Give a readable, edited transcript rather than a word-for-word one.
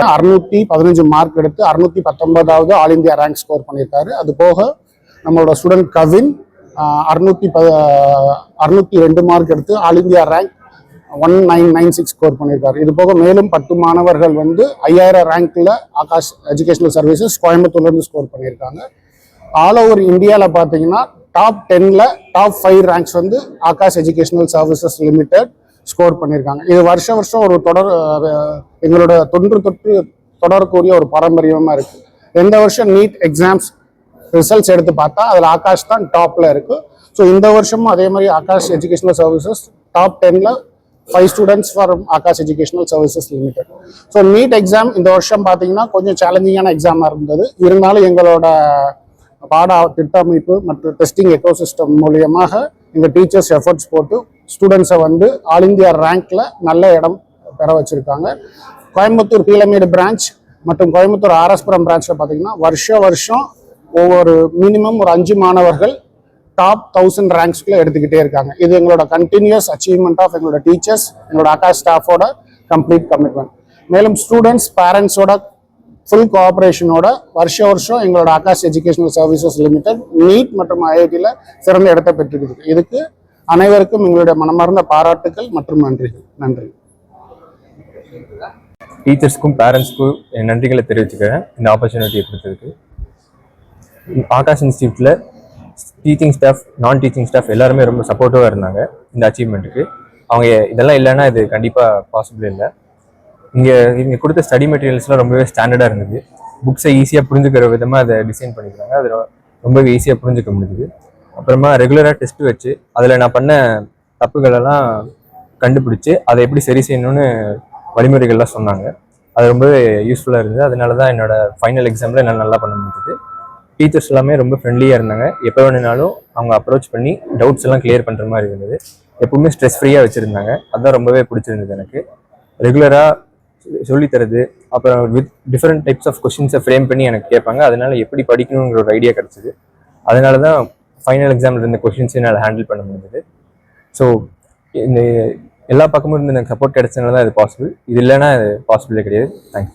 615 mark எடுத்து 619வது all India rank score பண்ணியிருக்காரு. அது போக நம்மளோட ஸ்டூடெண்ட் கவின் 602 மார்க் எடுத்து ஆல் இந்தியா ரேங்க் 1996 ஸ்கோர் பண்ணியிருக்காரு. இது போக மேலும் 10 மாணவர்கள் வந்து 5000 ரேங்க்ல ஆகாஷ் எஜுகேஷனல் சர்வீசஸ் கோயம்புத்தூர்லேருந்து ஸ்கோர் பண்ணியிருக்காங்க. ஆல் ஓவர் இந்தியாவில் பார்த்தீங்கன்னா டாப் 10ல் டாப் 5 ரேங்க்ஸ் வந்து Akash educational services limited score பண்ணியிருக்காங்க. இது வருஷம் ஒரு எங்களோட தொன்று தொட்டு தொடரக்கூடிய ஒரு பாரம்பரியமாக இருக்குது. எந்த வருஷம் நீட் எக்ஸாம்ஸ் ரிசல்ட்ஸ் எடுத்து பார்த்தா அதில் ஆகாஷ் தான் டாப்பில் இருக்குது. ஸோ இந்த வருஷமும் அதே மாதிரி ஆகாஷ் எஜுகேஷனல் சர்வீசஸ் டாப் 10ல் 5 students for Aakash educational services limited. So NEET exam இந்த வருஷம் பார்த்தீங்கன்னா கொஞ்சம் சேலஞ்சிங்கான எக்ஸாமாக இருந்தது. இருந்தாலும் எங்களோட பாட திட்டமைப்பு மற்றும் டெஸ்டிங் எக்கோசிஸ்டம் மூலியமாக எங்கள் டீச்சர்ஸ் எஃபர்ட்ஸ் போட்டு ஸ்டூடெண்ட்ஸை வந்து ஆல் இந்தியா ரேங்க்ல நல்ல இடம் பெற வச்சிருக்காங்க. கோயம்புத்தூர் பீலமேடு பிரான்ச் மற்றும் கோயம்புத்தூர் ஆர்எஸ்புரம் பிரான்ச்சில் பார்த்தீங்கன்னா வருஷம் ஒவ்வொரு மினிமம் ஒரு 5 மாணவர்கள் டாப் 1000 ரேங்க்ஸ்குள்ள எடுத்துக்கிட்டே இருக்காங்க. இது எங்களோட கண்டினியூஸ் அச்சீவ்மெண்ட் ஆஃப் எங்களோட டீச்சர்ஸ், எங்களோட ஆகாஷ் ஸ்டாஃபோட கம்ப்ளீட் கமிட்மெண்ட். மேலும் ஸ்டூடெண்ட்ஸ் பேரண்ட்ஸோட ஃபுல் கோஆப்ரேஷனோட வருஷம் எங்களோட Aakash educational services limited NEET மற்றும் ஐஐடியில் சிறந்த இடத்தை பெற்றுக்கிட்டு. இதுக்கு அனைவருக்கும் எங்களுடைய மனமார்ந்த பாராட்டுக்கள் மற்றும் நன்றி. டீச்சர்ஸ்க்கும் பேரண்ட்ஸ்க்கும் என் நன்றிகளை தெரிவிச்சுக்கிறேன் இந்த ஆப்பர்ச்சுனிட்டியை கொடுத்ததுக்கு. ஆகாஷ் இன்ஸ்டியூட்டில் டீச்சிங் ஸ்டாஃப், நான் டீச்சிங் ஸ்டாஃப் எல்லாருமே ரொம்ப சப்போர்ட்டிவாக இருந்தாங்க இந்த அச்சீவ்மெண்ட்டுக்கு. அவங்க இதெல்லாம் இல்லைன்னா இது கண்டிப்பாக பாசிபிள் இல்லை. இங்கே கொடுத்த ஸ்டடி மெட்டீரியல்ஸ்லாம் ரொம்பவே ஸ்டாண்டர்டாக இருந்தது. புக்ஸை ஈஸியாக புரிஞ்சுக்கிற விதமாக அதை டிசைன் பண்ணிக்கிறாங்க. அது ரொம்பவே ஈஸியாக புரிஞ்சுக்க முடிஞ்சுது. அப்புறமா ரெகுலராக டெஸ்ட் வச்சு அதில் நான் பண்ண தப்புகளெல்லாம் கண்டுபிடிச்சி அதை எப்படி சரி செய்யணும்னு வழிமுறைகள்லாம் சொன்னாங்க. அது ரொம்பவே யூஸ்ஃபுல்லாக இருந்தது. அதனால தான் என்னோடய ஃபைனல் எக்ஸாமில் என்னால் நல்லா பண்ண முடிஞ்சது. டீச்சர்ஸ் எல்லாமே ரொம்ப ஃப்ரெண்ட்லியாக இருந்தாங்க. எப்போ வேணுனாலும் அவங்க அப்ரோச் பண்ணி டவுட்ஸ் எல்லாம் கிளியர் பண்ணுற மாதிரி இருந்தது. எப்பவுமே ஸ்ட்ரெஸ் ஃப்ரீயாக வச்சுருந்தாங்க. அதுதான் ரொம்பவே பிடிச்சிருந்தது எனக்கு. ரெகுலராக சொல்லித்தரது, அப்புறம் வித் டிஃப்ரெண்ட் டைப்ஸ் ஆஃப் கொஷின்ஸை ஃப்ரேம் பண்ணி எனக்கு கேட்பாங்க. அதனால எப்படி படிக்கணுங்கிற ஒரு ஐடியா கிடச்சிது. அதனால தான் ஃபைனல் எக்ஸாமில் இருந்த கொஷின்ஸையும் என்னால் ஹேண்டில் பண்ண முடிஞ்சது. ஸோ இந்த எல்லா பக்கமும் இருந்து எனக்கு சப்போர்ட் கிடைச்சதுனால தான் இது பாசிபிள். இது இல்லைன்னா அது பாசிபிளே கிடையாது. தேங்க்ஸ்.